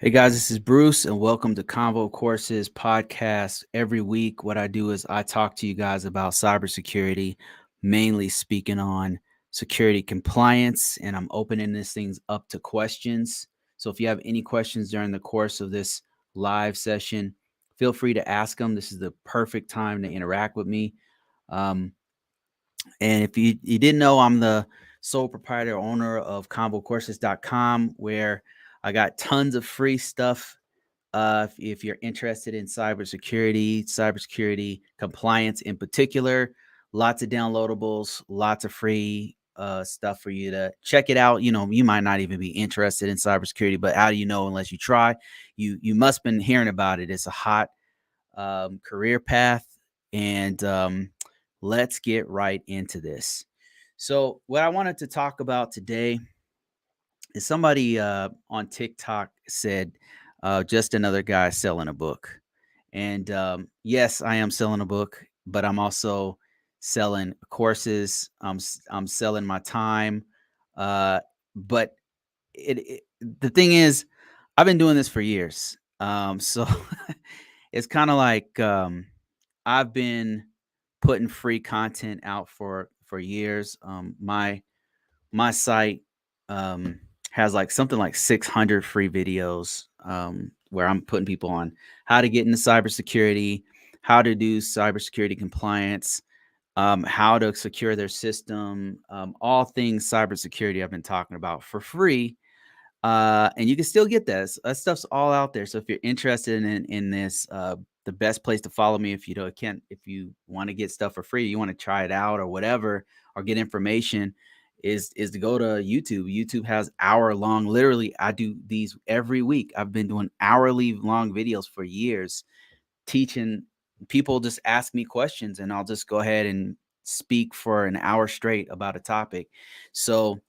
Hey guys, this is Bruce, and welcome to Convocourses podcast. Every week, what I do is I talk to you guys about cybersecurity, mainly speaking on security compliance, and I'm opening these things up to questions. So if you have any questions during the course of this live session, feel free to ask them. This is the perfect time to interact with me. Um, and if you didn't know, I'm the sole proprietor owner of convocourses.com, where I got tons of free stuff if you're interested in cybersecurity compliance in particular. Lots of downloadables, lots of free stuff for you to check it out. You know, you might not even be interested in cybersecurity, but how do you know unless you try? You must have been hearing about it. It's a hot career path, and let's get right into this. So, what I wanted to talk about today is somebody on TikTok said, just another guy selling a book. And yes, I am selling a book, but I'm also selling courses. I'm selling my time. But the thing is, I've been doing this for years. So it's kind of like I've been putting free content out for years. My site um, has like something like 600 free videos where I'm putting people on how to get into cybersecurity, how to do cybersecurity compliance, how to secure their system, all things cybersecurity I've been talking about for free. And you can still get this. That stuff's all out there. So if you're interested in this, the best place to follow me if you don't can't if you want to get stuff for free, you want to try it out or whatever, or get information, is to go to YouTube. YouTube has hour-long, literally, I do these every week. I've been doing hourly long videos for years, teaching people. Just ask me questions and I'll just go ahead and speak for an hour straight about a topic. So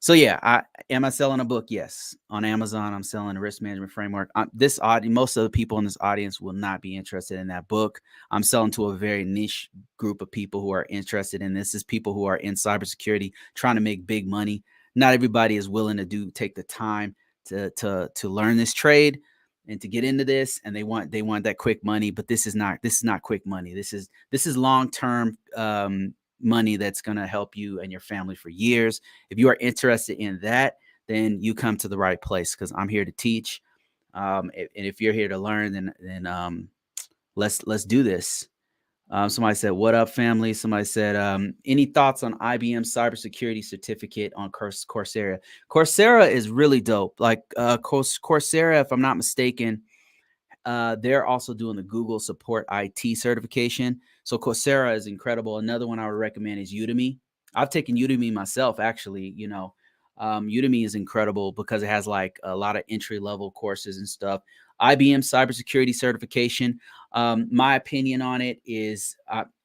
yeah, am I selling a book? Yes, on Amazon. I'm selling a risk management framework. This audience, most of the people in this audience will not be interested in that book. I'm selling to a very niche group of people who are interested in this. Is people who are in cybersecurity trying to make big money. Not everybody is willing to take the time to learn this trade and to get into this, and they want that quick money. But this is not quick money. This is long term money that's going to help you and your family for years. If you are interested in that, then you come to the right place, because I'm here to teach. And if you're here to learn, then let's do this. Somebody said, "What up, family?" Somebody said, "Any thoughts on IBM Cybersecurity Certificate on Coursera?" Coursera is really dope. Like Coursera, if I'm not mistaken, they're also doing the Google Support IT certification. So Coursera is incredible. Another one I would recommend is Udemy. I've taken Udemy myself, actually. Udemy is incredible because it has like a lot of entry level courses and stuff. IBM Cybersecurity Certification. My opinion on it is,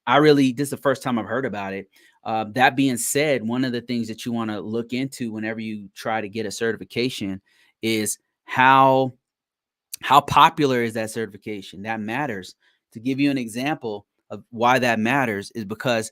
this is the first time I've heard about it. That being said, one of the things that you want to look into whenever you try to get a certification is how popular is that certification. That matters. To give you an example of why that matters is because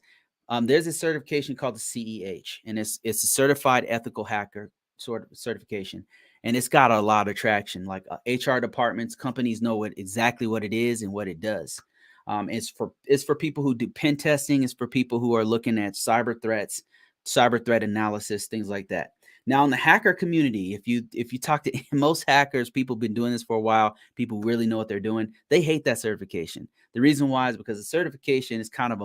there's a certification called the CEH, and it's a certified ethical hacker sort of certification, and it's got a lot of traction. Like HR departments, companies know exactly what it is and what it does. It's for people who do pen testing. It's for people who are looking at cyber threats, cyber threat analysis, things like that. Now, in the hacker community, if you talk to most hackers, people have been doing this for a while, people really know what they're doing. They hate that certification. The reason why is because the certification is kind of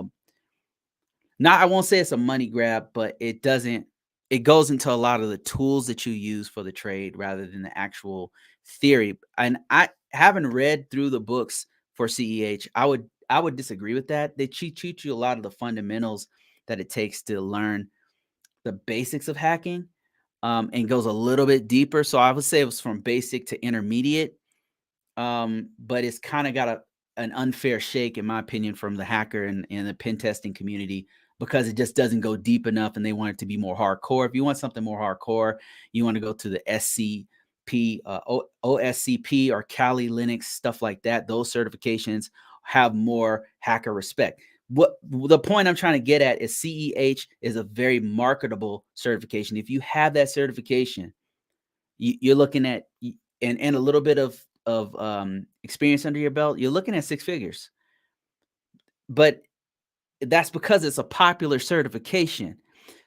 I won't say it's a money grab, but it goes into a lot of the tools that you use for the trade rather than the actual theory. And I haven't read through the books for CEH. I would disagree with that. They teach you a lot of the fundamentals that it takes to learn the basics of hacking, and goes a little bit deeper. So I would say it was from basic to intermediate, but it's kind of got an unfair shake, in my opinion, from the hacker and the pen testing community, because it just doesn't go deep enough, and they want it to be more hardcore. If you want something more hardcore, you want to go to the SCP, OSCP, or Kali Linux, stuff like that. Those certifications have more hacker respect. What the point I'm trying to get at is CEH is a very marketable certification. If you have that certification, you're looking at and a little bit of experience under your belt, you're looking at 6 figures. But that's because it's a popular certification.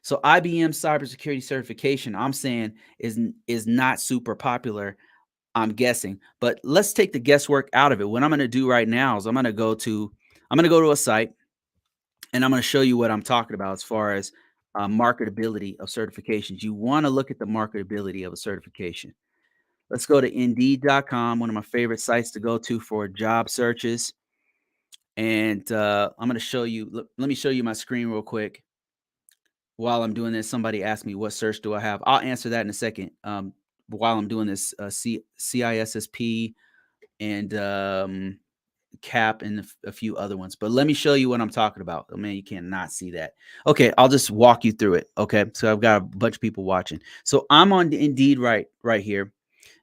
So IBM Cybersecurity Certification, I'm saying, is not super popular, I'm guessing. But let's take the guesswork out of it. What I'm going to do right now is I'm going to go to a site, and I'm going to show you what I'm talking about as far as marketability of certifications. You want to look at the marketability of a certification. Let's go to Indeed.com, one of my favorite sites to go to for job searches. And I'm going to show you. Let me show you my screen real quick. While I'm doing this, somebody asked me, what search do I have? I'll answer that in a second. While I'm doing this, CISSP and CAP and a few other ones. But let me show you what I'm talking about. Oh, man, you cannot see that. Okay, I'll just walk you through it. Okay, so I've got a bunch of people watching. So I'm on Indeed right here,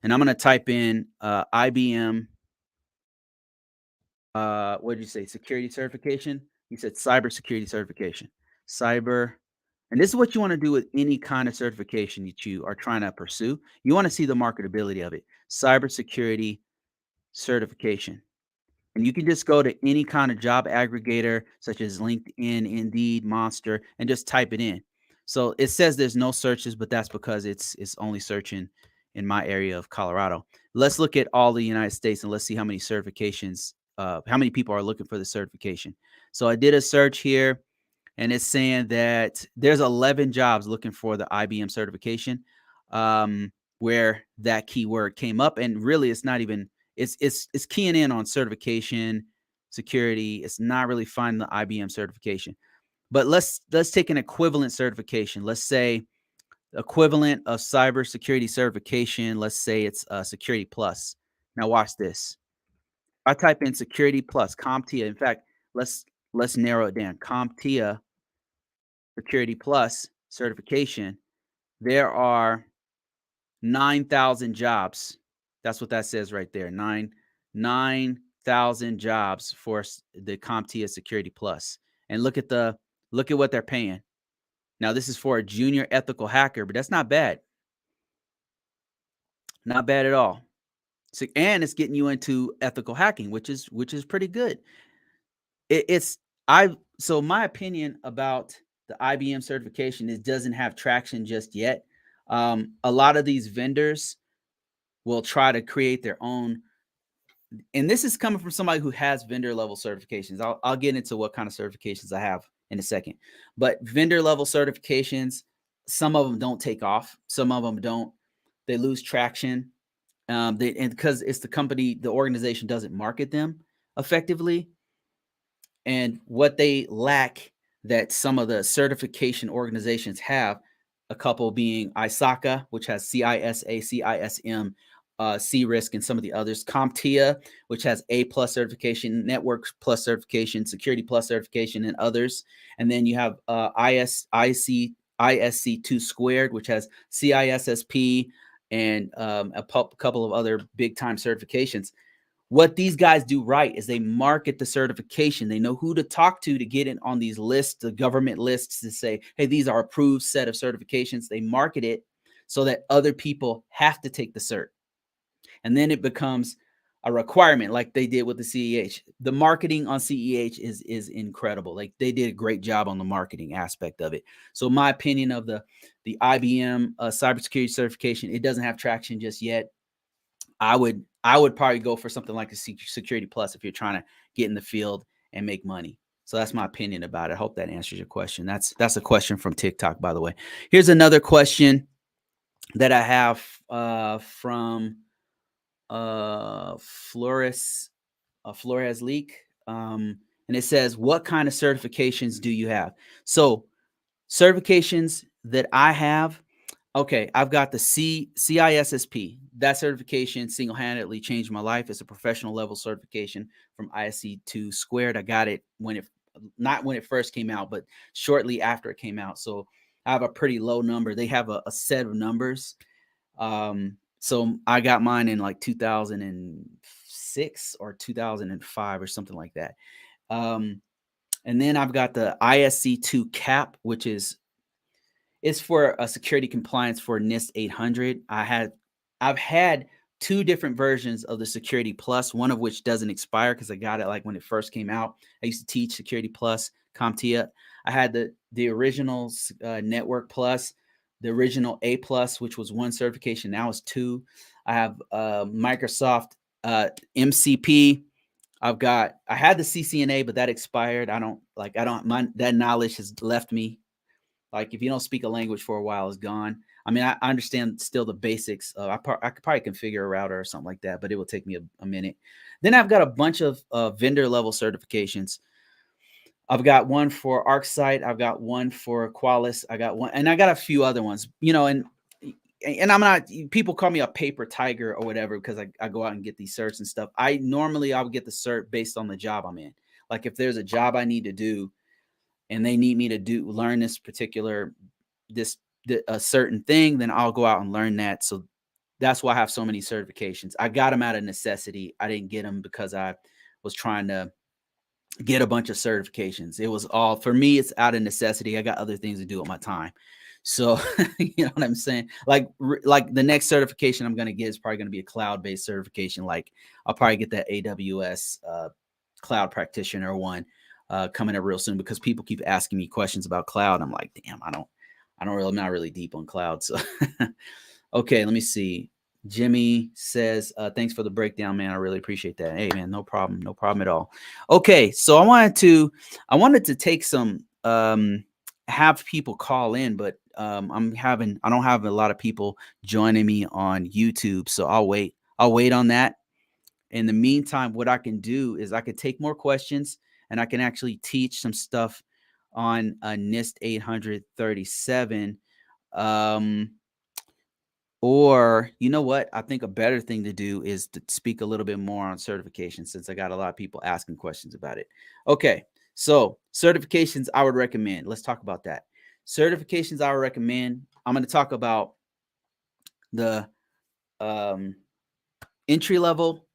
and I'm going to type in IBM. What did you say? Security certification? You said cybersecurity certification. Cyber. And this is what you want to do with any kind of certification that you are trying to pursue. You want to see the marketability of it. Cybersecurity certification. And you can just go to any kind of job aggregator, such as LinkedIn, Indeed, Monster, and just type it in. So it says there's no searches, but that's because it's only searching in my area of Colorado. Let's look at all the United States and let's see how many certifications, how many people are looking for the certification. So I did a search here, and it's saying that there's 11 jobs looking for the IBM certification, where that keyword came up. And really, it's not even it's keying in on certification, security. It's not really finding the IBM certification. But let's take an equivalent certification. Let's say equivalent of cybersecurity certification. Let's say it's Security Plus. Now watch this. I type in Security Plus, CompTIA. In fact, let's narrow it down. CompTIA Security Plus certification. There are 9,000 jobs. That's what that says right there. 9,000 jobs for the CompTIA Security Plus. And look at what they're paying. Now this is for a junior ethical hacker, but that's not bad. Not bad at all. So, and it's getting you into ethical hacking, which is pretty good. So my opinion about the IBM certification is doesn't have traction just yet. A lot of these vendors will try to create their own, and this is coming from somebody who has vendor level certifications. I'll get into what kind of certifications I have in a second, but vendor level certifications, some of them don't take off, some of them don't. They lose traction, and because it's the organization doesn't market them effectively, and what they lack that some of the certification organizations have, a couple being ISACA, which has CISA, CISM, C-Risk, and some of the others. CompTIA, which has A+ certification, Network Plus certification, Security Plus certification, and others. And then you have ISC2 squared, which has CISSP and a couple of other big-time certifications. What these guys do right is they market the certification. They know who to talk to get in on these lists, the government lists, to say, hey, these are approved set of certifications. They market it so that other people have to take the cert. And then it becomes a requirement, like they did with the CEH. The marketing on CEH is incredible. Like they did a great job on the marketing aspect of it. So my opinion of the IBM cybersecurity certification, it doesn't have traction just yet. I would probably go for something like a Security Plus if you're trying to get in the field and make money. So that's my opinion about it. I hope that answers your question. That's a question from TikTok, by the way. Here's another question that I have from Flores Leak, and it says, "What kind of certifications do you have?" So certifications that I have. Okay, I've got the CISSP. That certification single-handedly changed my life. It's a professional level certification from ISC2 squared. I got it not when it first came out, but shortly after it came out. So I have a pretty low number. They have a set of numbers. So I got mine in like 2006 or 2005 or something like that. And then I've got the ISC2 cap, which is it's for a security compliance for NIST 800. I've had 2 different versions of the Security Plus, one of which doesn't expire because I got it like when it first came out. I used to teach Security Plus, CompTIA. I had the original Network Plus, the original A Plus, which was 1 certification. Now it's 2. I have Microsoft MCP. I had the CCNA, but that expired. That knowledge has left me. Like if you don't speak a language for a while, it's gone. I mean, I understand still the basics. I could probably configure a router or something like that, but it will take me a minute. Then I've got a bunch of vendor level certifications. I've got one for ArcSight. I've got one for Qualys. I got one, and I got a few other ones, and I'm not, people call me a paper tiger or whatever, because I go out and get these certs and stuff. I would get the cert based on the job I'm in. Like if there's a job I need to do and they need me to learn this particular, a certain thing, then I'll go out and learn that. So that's why I have so many certifications. I got them out of necessity. I didn't get them because I was trying to get a bunch of certifications. It was all, for me, it's out of necessity. I got other things to do with my time. So, you know what I'm saying? Like the next certification I'm going to get is probably going to be a cloud-based certification. Like I'll probably get that AWS cloud practitioner one coming up real soon, because people keep asking me questions about cloud. I'm like, damn, I'm not really deep on cloud. So, okay, let me see. Jimmy says, thanks for the breakdown, man. I really appreciate that. Hey, man, no problem at all. Okay, so I wanted to take some, have people call in, but I don't have a lot of people joining me on YouTube, so I'll wait on that. In the meantime, what I can do is I could take more questions, and I can actually teach some stuff on NIST 837. Or you know what? I think a better thing to do is to speak a little bit more on certification, since I got a lot of people asking questions about it. Okay, so certifications I would recommend. Let's talk about that. Certifications I would recommend. I'm going to talk about the entry level,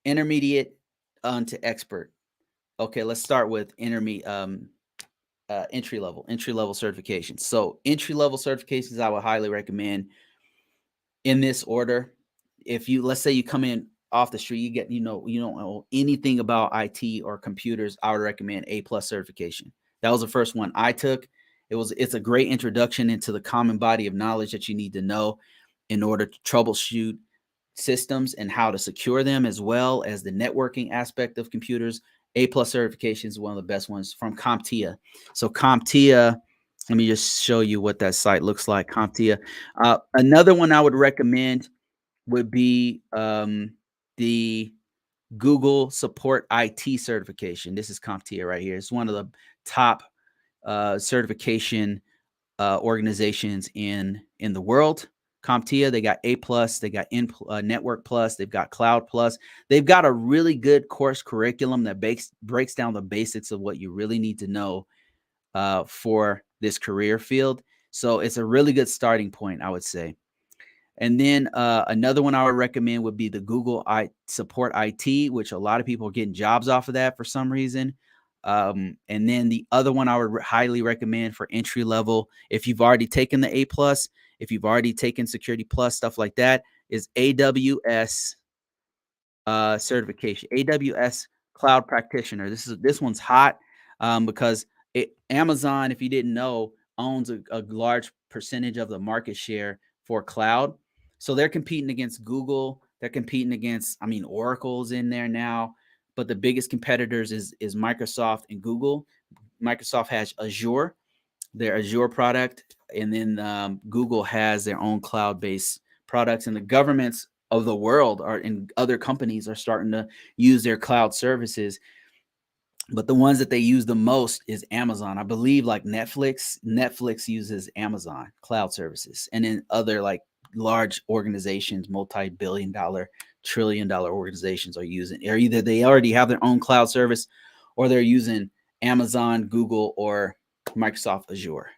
intermediate, to expert. Okay, let's start with entry level certifications. So entry level certifications I would highly recommend in this order. If let's say you come in off the street, you don't know anything about IT or computers, I would recommend A+ certification. That was the first one I took. It's a great introduction into the common body of knowledge that you need to know in order to troubleshoot systems and how to secure them, as well as the networking aspect of computers. A+ certification is one of the best ones from CompTIA. So CompTIA, let me just show you what that site looks like. CompTIA. Another one I would recommend would be the Google Support IT certification. This is CompTIA right here. It's one of the top certification organizations in the world. CompTIA, they got A+, they got Network Plus, they've got Cloud Plus. They've got a really good course curriculum that breaks down the basics of what you really need to know for this career field. So it's a really good starting point, I would say. And then another one I would recommend would be the Google Support IT, which a lot of people are getting jobs off of that for some reason. And then the other one I would highly recommend for entry level, if you've already taken the A+, if you've already taken Security Plus, stuff like that, is AWS certification. AWS Cloud Practitioner. This one's hot because Amazon, if you didn't know, owns a large percentage of the market share for cloud. So they're competing against Google. They're competing against, Oracle's in there now. But the biggest competitors is Microsoft and Google. Microsoft has Azure, their Azure product, and then Google has their own cloud-based products. And the governments of the world and other companies are starting to use their cloud services. But the ones that they use the most is Amazon. I believe like Netflix uses Amazon cloud services. And then other like large organizations, multi-billion-dollar, trillion-dollar organizations are either they already have their own cloud service, or they're using Amazon, Google, or Microsoft Azure.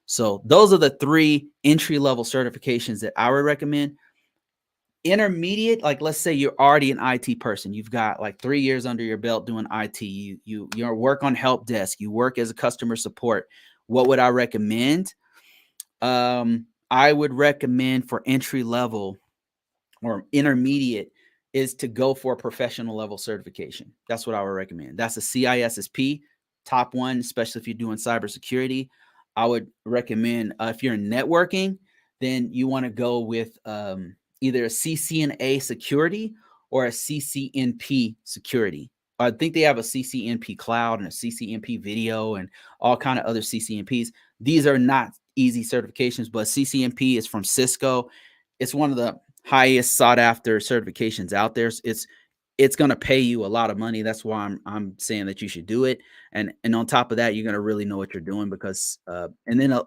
So those are the 3 entry-level certifications that I would recommend. Intermediate, like let's say you're already an IT person, you've got like 3 years under your belt doing IT, you work on help desk, you work as a customer support. What would I recommend? I would recommend for entry level or intermediate is to go for a professional level certification. That's what I would recommend. That's a CISSP, top one, especially if you're doing cybersecurity. I would recommend if you're in networking, then you want to go with either a CCNA security or a CCNP security. I think they have a CCNP cloud and a CCNP video and all kind of other CCNPs. These are not easy certifications, but CCNP is from Cisco. It's one of the highest sought after certifications out there. It's going to pay you a lot of money. That's why I'm saying that you should do it. And on top of that, you're going to really know what you're doing because and then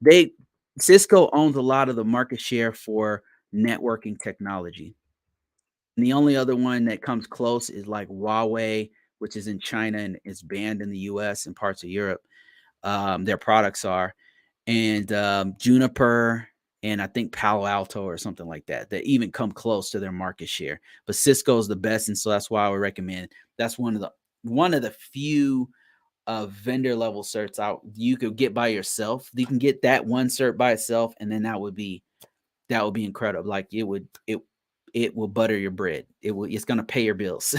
they Cisco owns a lot of the market share for networking technology. And the only other one that comes close is like Huawei, which is in China and is banned in the US and parts of Europe. Their products are, and Juniper, and I think Palo Alto or something like that, that even come close to their market share. But Cisco is the best, and so that's why I would recommend. That's one of the few vendor level certs out you could get by yourself. You can get that one cert by itself, and then that would be incredible. Like it will butter your bread. It's going to pay your bills.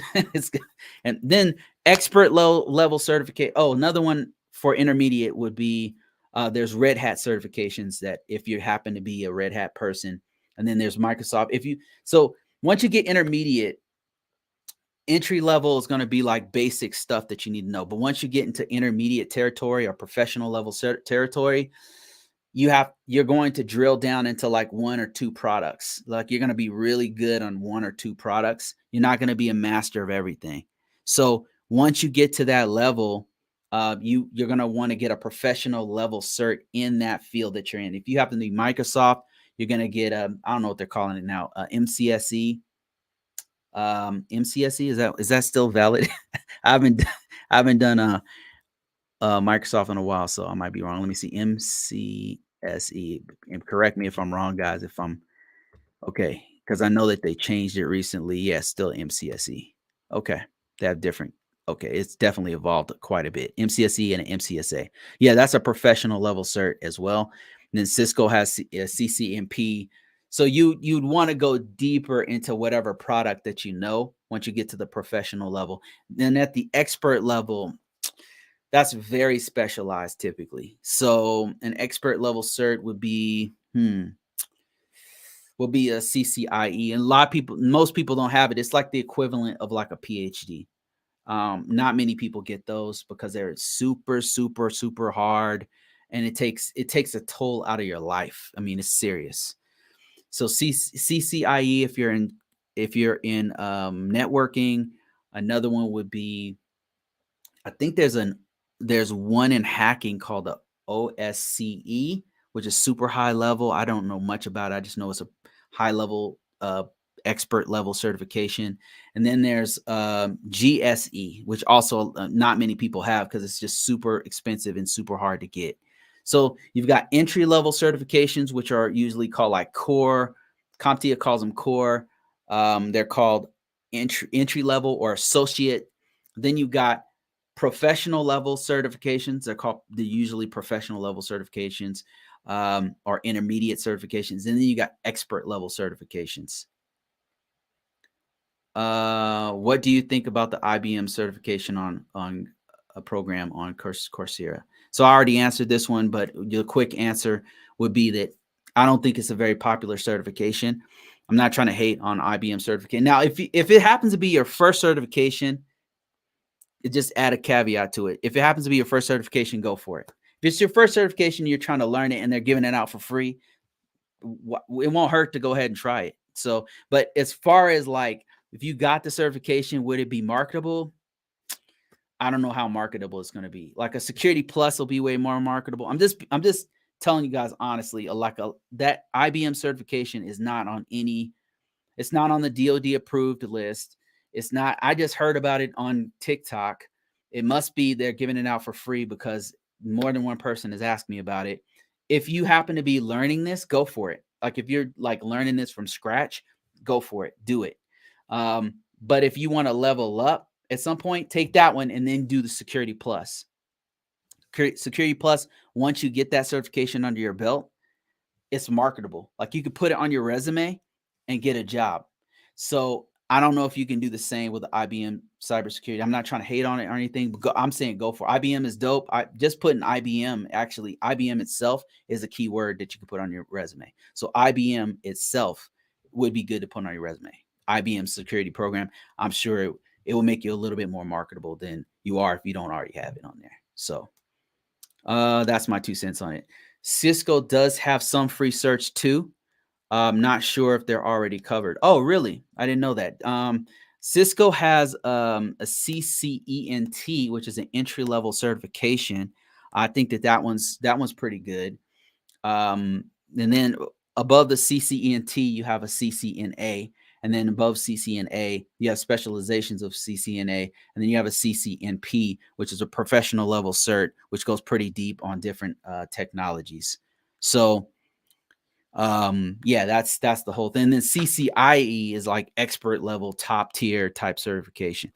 And then expert level certificate. Oh, another one for intermediate would be there's Red Hat certifications that if you happen to be a Red Hat person, and then there's Microsoft. So once you get intermediate, entry level is going to be like basic stuff that you need to know. But once you get into intermediate territory or professional level territory, you're going to drill down into like one or two products. Like you're going to be really good on one or two products. You're not going to be a master of everything. So once you get to that level, you're going to want to get a professional level cert in that field that you're in. If you happen to be Microsoft, you're going to get I don't know what they're calling it now, MCSE. MCSE, is that still valid? I haven't done Microsoft in a while, so I might be wrong. Let me see. MCSE. And correct me if I'm wrong, guys. If I'm okay, because I know that they changed it recently. Yeah, still MCSE. Okay, they have different. Okay, it's definitely evolved quite a bit. MCSE and MCSA. Yeah, that's a professional level cert as well. And then Cisco has CCNP. So you'd want to go deeper into whatever product that you know once you get to the professional level. Then at the expert level, that's very specialized typically. So an expert level cert would be a CCIE. And most people don't have it. It's like the equivalent of like a PhD. Not many people get those because they're super, super, super hard, and it takes a toll out of your life. I mean, it's serious. So CCIE if you're in networking. Another one would be, I think there's one in hacking called the OSCE, which is super high level. I don't know much about it. I just know it's a high level expert level certification. And then there's GSE, which also not many people have because it's just super expensive and super hard to get. So you've got entry level certifications, which are usually called like core. CompTIA calls them core. They're called entry level or associate. Then you've got professional level certifications. They're usually professional level certifications or intermediate certifications. And then you got expert level certifications. What do you think about the IBM certification on a program on Coursera? So I already answered this one, but the quick answer would be that I don't think it's a very popular certification. I'm not trying to hate on IBM certification. Now, if it happens to be your first certification, just add a caveat to it. If it happens to be your first certification, go for it. If it's your first certification, you're trying to learn it and they're giving it out for free, it won't hurt to go ahead and try it. So, but as far as like, if you got the certification, would it be marketable? I don't know how marketable it's going to be. Like a Security Plus will be way more marketable. I'm just telling you guys honestly, that IBM certification is not on any. It's not on the DoD approved list. It's not. I just heard about it on TikTok. It must be they're giving it out for free because more than one person has asked me about it. If you happen to be learning this, go for it. Like if you're like learning this from scratch, go for it. Do it. But if you want to level up at some point, take that one and then do the Security Plus. Security Plus, once you get that certification under your belt, it's marketable. Like you could put it on your resume and get a job. So I don't know if you can do the same with the IBM cybersecurity. I'm not trying to hate on it or anything, but I'm saying go for it. IBM is dope. I just put in IBM. Actually, IBM itself is a key word that you can put on your resume. So IBM itself would be good to put on your resume. IBM security program. I'm sure it will make you a little bit more marketable than you are if you don't already have it on there. So that's my 2 cents on it. Cisco does have some free search too. I'm not sure if they're already covered. Oh, really? I didn't know that. Cisco has a CCENT, which is an entry level certification. I think that one's pretty good. And then above the CCENT, you have a CCNA, and then above CCNA, you have specializations of CCNA, and then you have a CCNP, which is a professional level cert, which goes pretty deep on different technologies. So yeah, that's the whole thing. And then CCIE is like expert level, top tier type certification.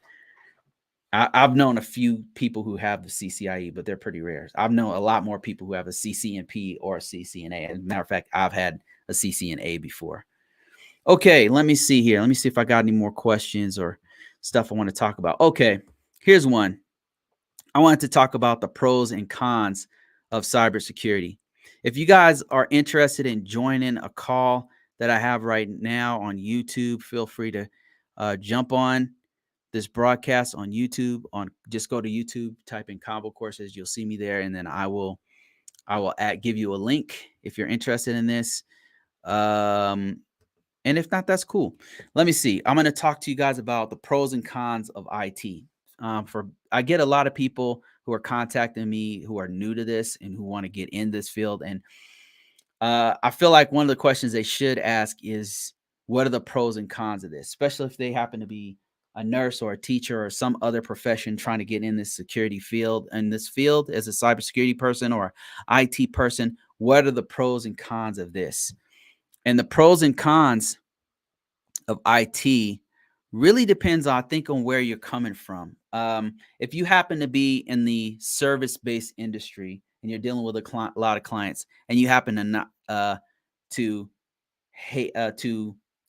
I've known a few people who have the CCIE, but they're pretty rare. I've known a lot more people who have a CCNP or a CCNA. As a matter of fact, I've had a CCNA before. Okay, let me see here. Let me see if I got any more questions or stuff I want to talk about. Okay, here's one. I wanted to talk about the pros and cons of cybersecurity. If you guys are interested in joining a call that I have right now on YouTube, feel free to jump on this broadcast on YouTube. Just go to YouTube, type in Convocourses, you'll see me there, and then I will give you a link if you're interested in this. And if not, that's cool. Let me see. I'm going to talk to you guys about the pros and cons of IT. I get a lot of people who are contacting me who are new to this and who want to get in this field. And I feel like one of the questions they should ask is, what are the pros and cons of this? Especially if they happen to be a nurse or a teacher or some other profession trying to get in this security field. In this field, as a cybersecurity person or IT person, what are the pros and cons of this? And the pros and cons of IT really depends, I think, on where you're coming from. If you happen to be in the service-based industry and you're dealing with a lot of clients, and you happen to not to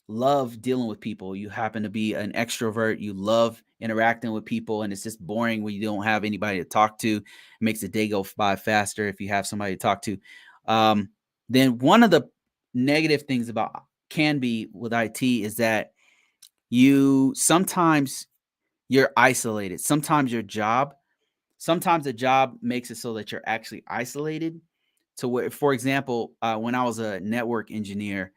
love dealing with people, you happen to be an extrovert, you love interacting with people, and it's just boring when you don't have anybody to talk to. It makes the day go by faster if you have somebody to talk to. Then one of the negative things about can be with IT is that sometimes you're isolated. Sometimes the job makes it so that you're actually isolated. So where, for example, when I was a network engineer,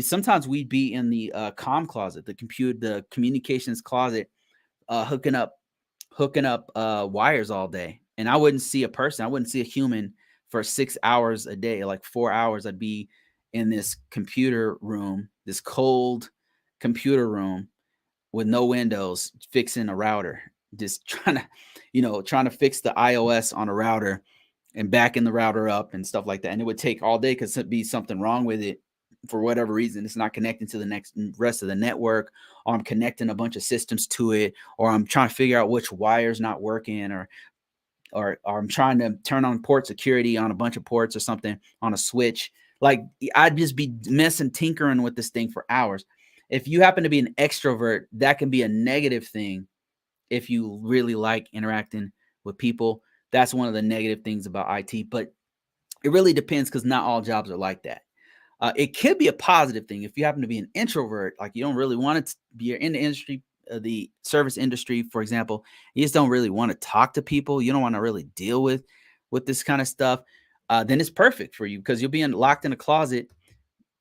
sometimes we'd be in the comm closet, the communications closet, hooking up wires all day, and I wouldn't see a person. I wouldn't see a human for 6 hours a day. Like 4 hours, I'd be in this computer room, this cold computer room with no windows, fixing a router, just trying to fix the iOS on a router and backing the router up and stuff like that. And it would take all day because there'd be something wrong with it for whatever reason. It's not connecting to the rest of the network, or I'm connecting a bunch of systems to it, or I'm trying to figure out which wire's not working, or I'm trying to turn on port security on a bunch of ports or something on a switch. Like, I'd just be tinkering with this thing for hours. If you happen to be an extrovert, that can be a negative thing. If you really like interacting with people, that's one of the negative things about IT. But it really depends, because not all jobs are like that. It could be a positive thing if you happen to be an introvert, like you don't really want to be in the industry, the service industry, for example. You just don't really want to talk to people. You don't want to really deal with this kind of stuff. Then it's perfect for you, because you'll be locked in a closet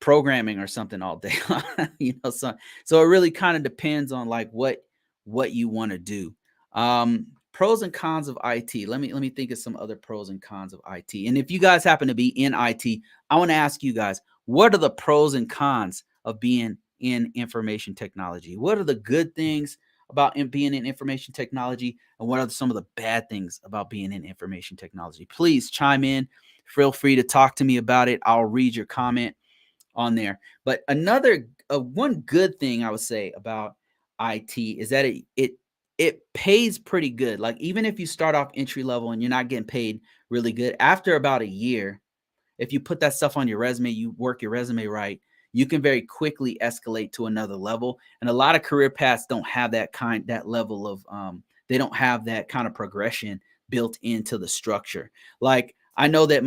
programming or something all day. So it really kind of depends on like what you want to do. Pros and cons of IT. Let me think of some other pros and cons of IT. And if you guys happen to be in IT, I want to ask you guys, what are the pros and cons of being in information technology? What are the good things about being in information technology, and what are some of the bad things about being in information technology? Please chime in. Feel free to talk to me about it. I'll read your comment on there. But one good thing I would say about IT is that it pays pretty good. Like, even if you start off entry level and you're not getting paid really good, after about a year, if you put that stuff on your resume, you work your resume right, you can very quickly escalate to another level. And a lot of career paths don't have that level of they don't have that kind of progression built into the structure. Like I know that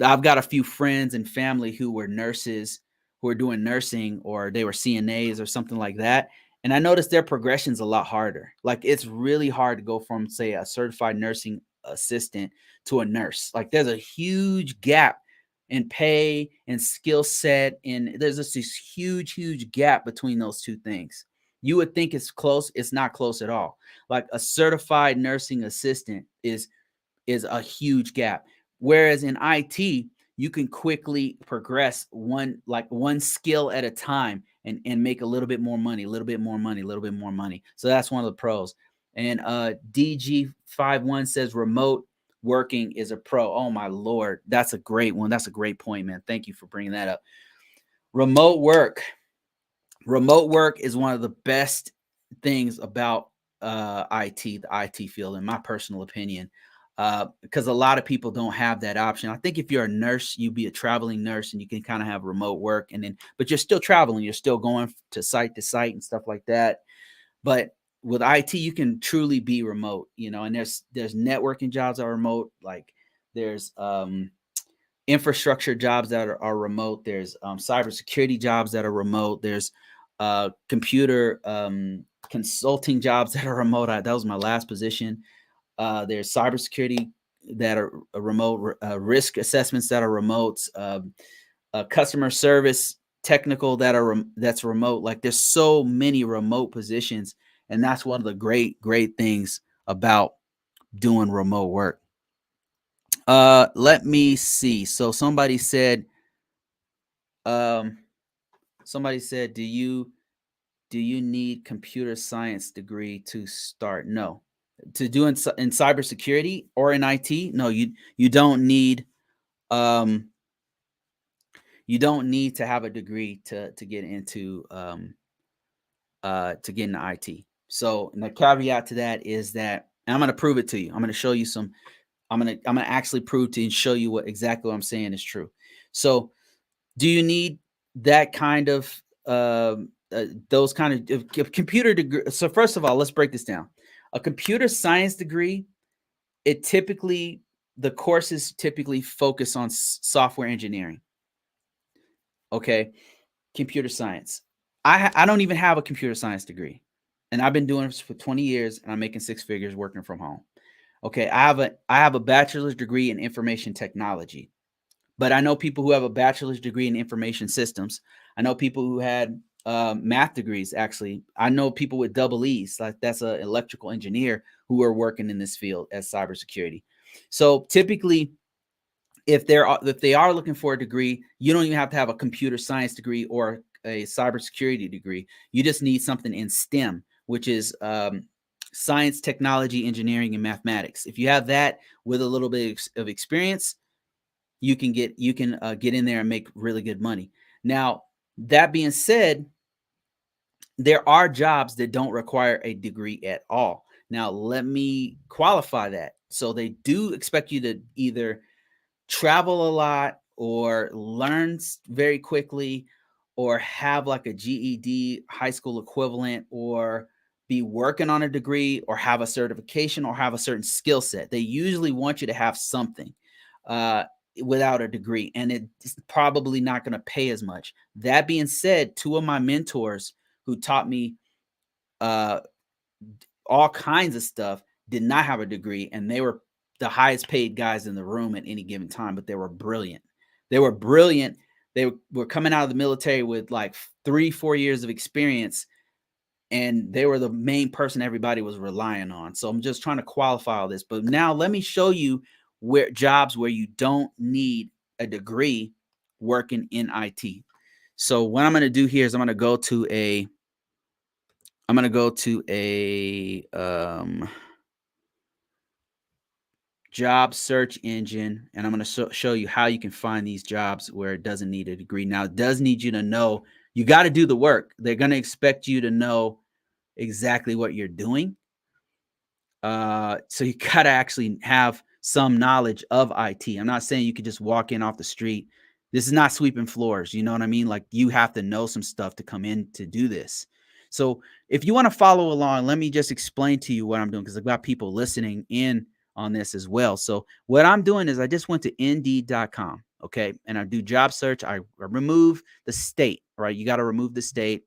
I've got a few friends and family who were nurses who are doing nursing, or they were CNAs or something like that. And I noticed their progression's a lot harder. Like it's really hard to go from, say, a certified nursing assistant to a nurse. Like there's a huge gap in pay and skill set. And there's just this huge, huge gap between those two things. You would think it's close. It's not close at all. Like a certified nursing assistant is a huge gap. Whereas in IT, you can quickly progress one skill at a time and make a little bit more money, a little bit more money, a little bit more money. So that's one of the pros. And DG51 says remote working is a pro. Oh my Lord. That's a great one. That's a great point, man. Thank you for bringing that up. Remote work. Remote work is one of the best things about IT, the IT field, in my personal opinion, because a lot of people don't have that option. I think if you're a nurse, you'd be a traveling nurse and you can kind of have remote work, but you're still traveling, you're still going to site and stuff like that. But with IT, you can truly be remote, and there's networking jobs that are remote, like there's infrastructure jobs that are remote. There's cybersecurity jobs that are remote. There's computer consulting jobs that are remote. That was my last position. There's cybersecurity that are remote, risk assessments that are remote, customer service technical that's remote. Like there's so many remote positions, and that's one of the great things about doing remote work. Let me see. So somebody said, do you need computer science degree to start? No. To do in cybersecurity or in IT? No, you don't need to have a degree to get into IT. So, and the caveat to that is that, and I'm going to prove it to you. I'm going to show you some. I'm going to actually prove to you and show you exactly what I'm saying is true. So, do you need that kind of those kind of computer degree? So first of all, let's break this down. A computer science degree, the courses typically focus on software engineering. Okay, computer science. I don't even have a computer science degree, and I've been doing this for 20 years, and I'm making six figures working from home. Okay, I have a bachelor's degree in information technology. But I know people who have a bachelor's degree in information systems. I know people who had math degrees, actually. I know people with double E's, like that's an electrical engineer, who are working in this field as cybersecurity. So typically, if they are looking for a degree, you don't even have to have a computer science degree or a cybersecurity degree. You just need something in STEM, which is science, technology, engineering, and mathematics. If you have that with a little bit of experience, you can get in there and make really good money. Now, that being said, there are jobs that don't require a degree at all. Now, let me qualify that. So they do expect you to either travel a lot or learn very quickly, or have like a GED, high school equivalent, or be working on a degree, or have a certification, or have a certain skill set. They usually want you to have something without a degree, and it's probably not going to pay as much. That being said, two of my mentors who taught me all kinds of stuff did not have a degree, and they were the highest paid guys in the room at any given time, but they were brilliant. They were coming out of the military with like 3-4 years of experience, and they were the main person everybody was relying on. So I'm just trying to qualify all this. But now let me show you jobs where you don't need a degree working in IT. So what I'm going to do here is I'm going to go to a job search engine, and I'm going to show you how you can find these jobs where it doesn't need a degree. Now, it does need you to know, you got to do the work. They're going to expect you to know exactly what you're doing. So you got to actually have some knowledge of IT. I'm not saying you could just walk in off the street This is not sweeping floors. You know what I mean? Like you have to know some stuff to come in to do this. So if you want to follow along, let me just explain to you what I'm doing because I've got people listening in on this as well. So what I'm doing is I just went to indeed.com. Okay. And I do job search. I remove the state, right? You got to remove the state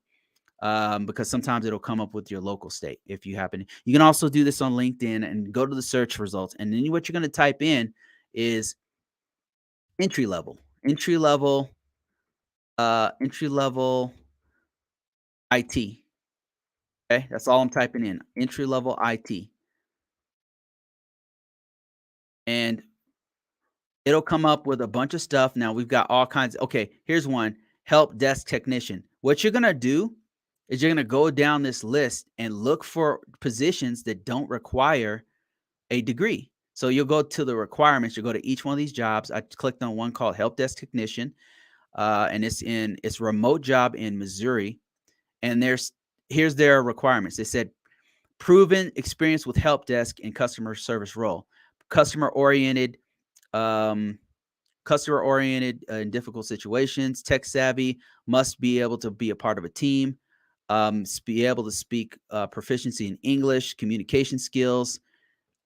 because sometimes it'll come up with your local state if you happen. You can also do this on LinkedIn and go to the search results. And then what you're going to type in is entry level, entry level, entry level IT. Okay. That's all I'm typing in entry level IT. And it'll come up with a bunch of stuff. Now we've got all kinds. Okay. Here's one help desk technician. What you're going to do is you're going to go down this list and look for positions that don't require a degree. So you'll go to the requirements. You go to each one of these jobs. I clicked on one called help desk technician, and it's a remote job in Missouri. And here's their requirements. They said proven experience with help desk and customer service role, customer oriented, um, customer oriented in difficult situations, tech savvy, must be able to be a part of a team, be able to speak proficiency in English, communication skills,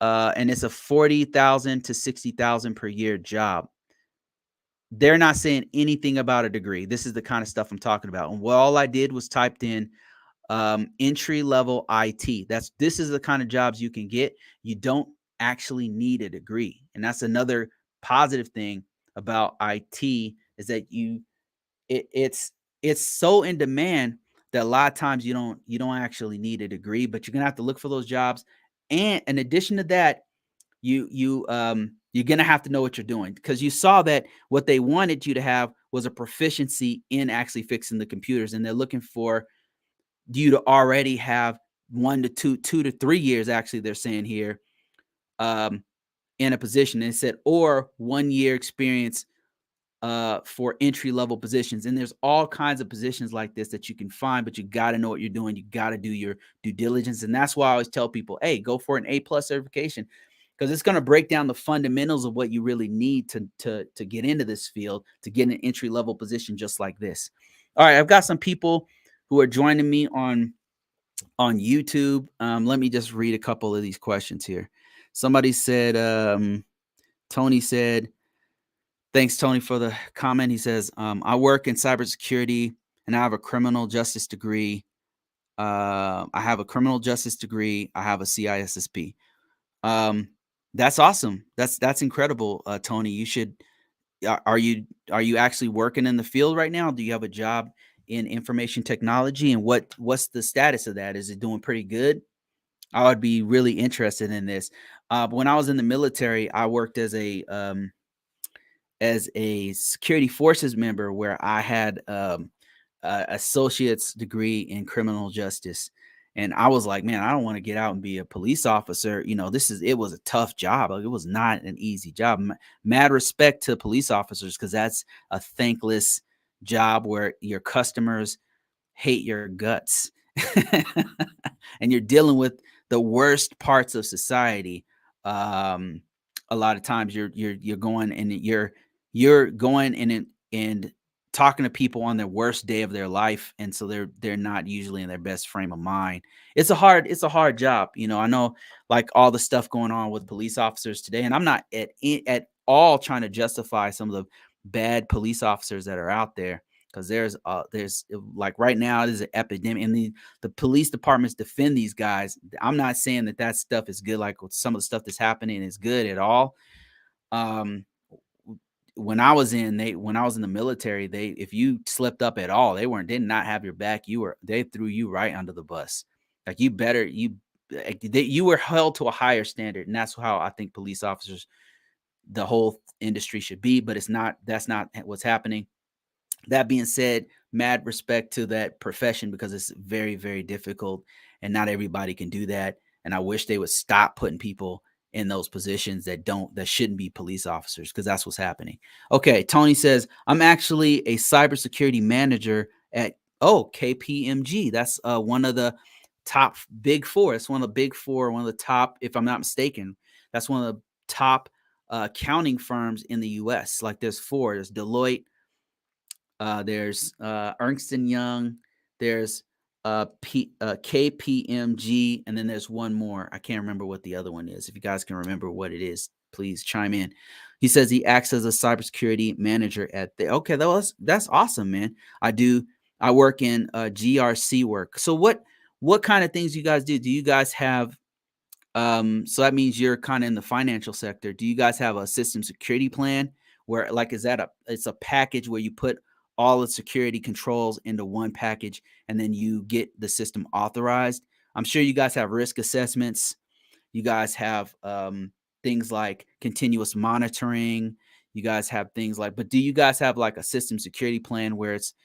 and it's a 40,000 to 60,000 per year job. They're not saying anything about a degree. This is the kind of stuff I'm talking about. And all I did was typed in entry level IT. This is the kind of jobs you can get. You don't actually need a degree, and that's another positive thing about IT is that it's so in demand that a lot of times you don't actually need a degree, but you're gonna have to look for those jobs. And in addition to that, you're gonna have to know what you're doing because you saw that what they wanted you to have was a proficiency in actually fixing the computers, and they're looking for you to already have 1 to 2 to 3 years. Actually, they're saying here um, in a position, and it said or 1 year experience for entry level positions. And there's all kinds of positions like this that you can find, but you got to know what you're doing. You got to do your due diligence. And that's why I always tell people, hey, go for an A+ certification because it's going to break down the fundamentals of what you really need to get into this field, to get an entry level position just like this. All right, I've got some people who are joining me on YouTube. Let me just read a couple of these questions here. Somebody said, Tony said, thanks, Tony, for the comment. He says, I work in cybersecurity and I have a criminal justice degree. I have a criminal justice degree. I have a CISSP. That's awesome. That's incredible, Tony. You should. Are you actually working in the field right now? Do you have a job in information technology? And what's the status of that? Is it doing pretty good? I would be really interested in this. When I was in the military, I worked as a security forces member where I had associate's degree in criminal justice. And I was like, man, I don't want to get out and be a police officer. It was a tough job. Like, it was not an easy job. Mad respect to police officers because that's a thankless job where your customers hate your guts and you're dealing with the worst parts of society. Um, a lot of times you're going and you're going and talking to people on their worst day of their life, and so they're not usually in their best frame of mind. It's a hard job. I know, like, all the stuff going on with police officers today, and I'm not at all trying to justify some of the bad police officers that are out there because there's like right now there's an epidemic, and the police departments defend these guys. I'm not saying that stuff is good, like some of the stuff that's happening is good at all. um when I was in the military, they if you slipped up at all, did not have your back. They threw you right under the bus. Like, you were held to a higher standard, and that's how I think police officers, the whole industry, should be. But that's not what's happening. That being said, mad respect to that profession because it's very, very difficult and not everybody can do that. And I wish they would stop putting people in those positions that shouldn't be police officers because that's what's happening. Okay, Tony says, I'm actually a cybersecurity manager at KPMG. That's one of the top big four. It's one of the big four, one of the top, if I'm not mistaken. That's one of the top accounting firms in the US. Like, there's four. There's Deloitte, There's Ernst and Young. There's KPMG, and then there's one more. I can't remember what the other one is. If you guys can remember what it is, please chime in. He says he acts as a cybersecurity manager at the. Okay, that's awesome, man. I work in GRC work. So what kind of things you guys do? Do you guys have so that means you're kind of in the financial sector. Do you guys have a system security plan where like it's a package where you put all the security controls into one package and then you get the system authorized? I'm sure you guys have risk assessments. You guys have things like continuous monitoring. You guys have things like, but do you guys have like a system security plan where it's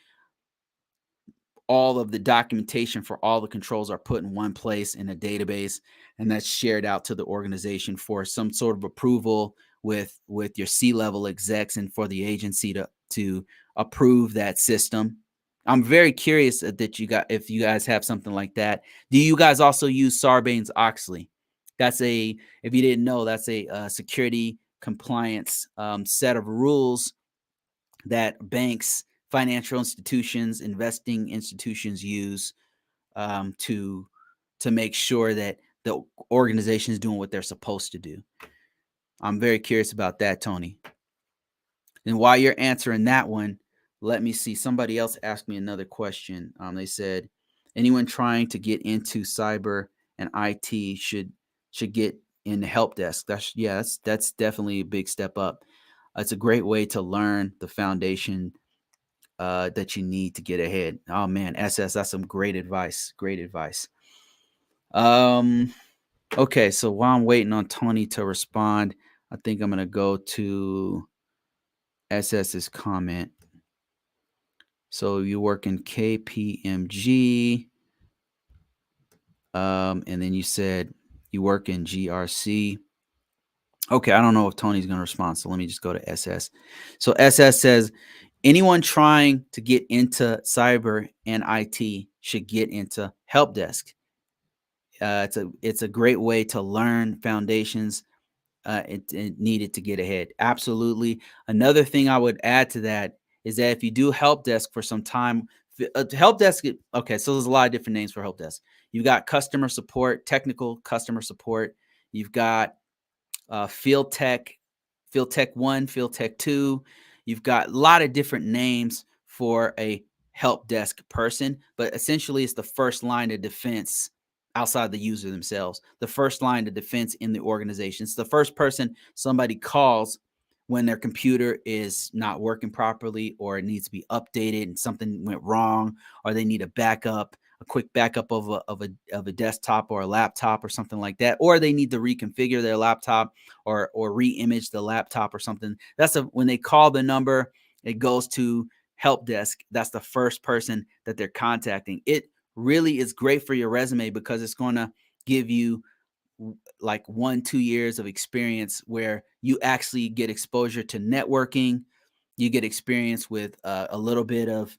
all of the documentation for all the controls are put in one place in a database, and that's shared out to the organization for some sort of approval with your C-level execs and for the agency to approve that system? I'm very curious that if you guys have something like that. Do you guys also use Sarbanes-Oxley? If you didn't know, that's a security compliance set of rules that banks, financial institutions, investing institutions use to make sure that the organization is doing what they're supposed to do. I'm very curious about that, Tony. And while you're answering that one, let me see. Somebody else asked me another question. They said, anyone trying to get into cyber and IT should get in the help desk. That's definitely a big step up. It's a great way to learn the foundation that you need to get ahead. Oh man, SS, that's some great advice. Great advice. Okay, so while I'm waiting on Tony to respond, I think I'm gonna go to SS's comment. So you work in KPMG, and then you said you work in GRC. Okay, I don't know if Tony's gonna respond, so let me just go to SS. So SS says, anyone trying to get into cyber and IT should get into help desk. It's a great way to learn foundations. It needed to get ahead. Absolutely. Another thing I would add to that is that if you do help desk for some time, help desk. Okay, so there's a lot of different names for help desk. You've got customer support, technical customer support. You've got field tech 1, field tech 2. You've got a lot of different names for a help desk person, but essentially it's the first line of defense outside the user themselves, the first line of defense in the organization. It's the first person somebody calls when their computer is not working properly or it needs to be updated and something went wrong, or they need a backup, a quick backup of a desktop or a laptop or something like that, or they need to reconfigure their laptop or re-image the laptop or something. When they call the number, it goes to help desk. That's the first person that they're contacting. It really is great for your resume because it's going to give you like 1-2 years of experience where you actually get exposure to networking. You get experience with a little bit of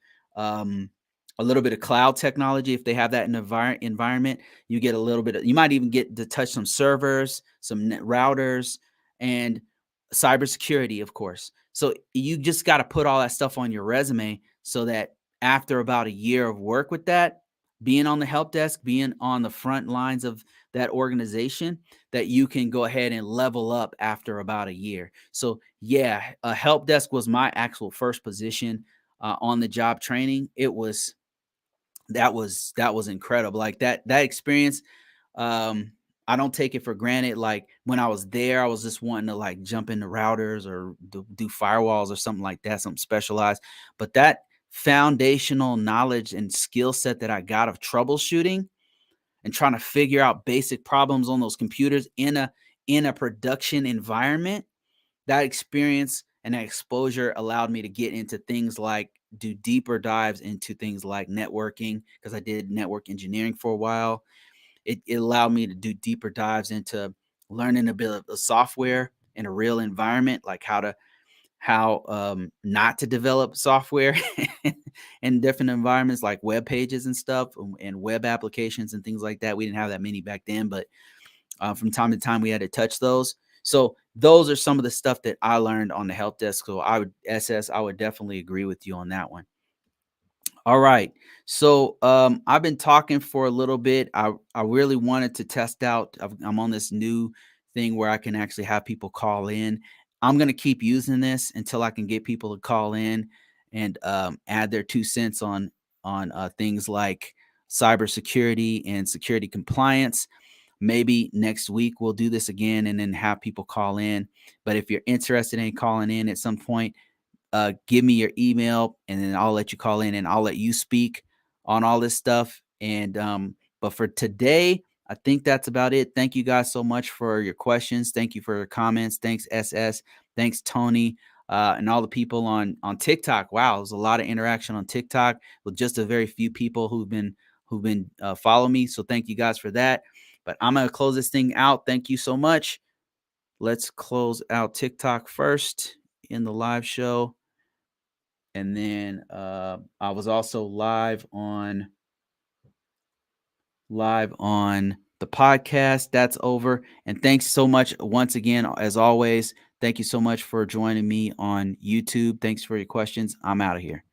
cloud technology. If they have that in the environment, you get a little bit you might even get to touch some servers, some net routers, and cybersecurity, of course. So you just got to put all that stuff on your resume so that after about a year of work with that, being on the help desk, being on the front lines of that organization, that you can go ahead and level up after about a year. So yeah, a help desk was my actual first position on the job training. That was incredible. Like that experience, I don't take it for granted. Like when I was there, I was just wanting to like jump into routers or do firewalls or something like that, something specialized. But that foundational knowledge and skill set that I got of troubleshooting and trying to figure out basic problems on those computers in a production environment, that experience and that exposure allowed me to get into things like do deeper dives into things like networking, because I did network engineering for a while. It allowed me to do deeper dives into learning a bit of the software in a real environment, like how not to develop software in different environments like web pages and stuff and web applications and things like that. We didn't have that many back then, but from time to time we had to touch those. So those are some of the stuff that I learned on the help desk. So I would definitely agree with you on that one. All right. So I've been talking for a little bit. I really wanted to test out. I'm on this new thing where I can actually have people call in. I'm gonna keep using this until I can get people to call in and add their 2 cents on things like cybersecurity and security compliance. Maybe next week we'll do this again and then have people call in. But if you're interested in calling in at some point, give me your email and then I'll let you call in and I'll let you speak on all this stuff. And but for today, I think that's about it. Thank you guys so much for your questions. Thank you for your comments. Thanks, SS. Thanks, Tony. And all the people on TikTok. Wow, there's a lot of interaction on TikTok with just a very few people who've been following me. So thank you guys for that. But I'm gonna close this thing out. Thank you so much. Let's close out TikTok first in the live show. And then I was also live on the podcast. That's over. And thanks so much once again, as always. Thank you so much for joining me on YouTube. Thanks for your questions. I'm out of here.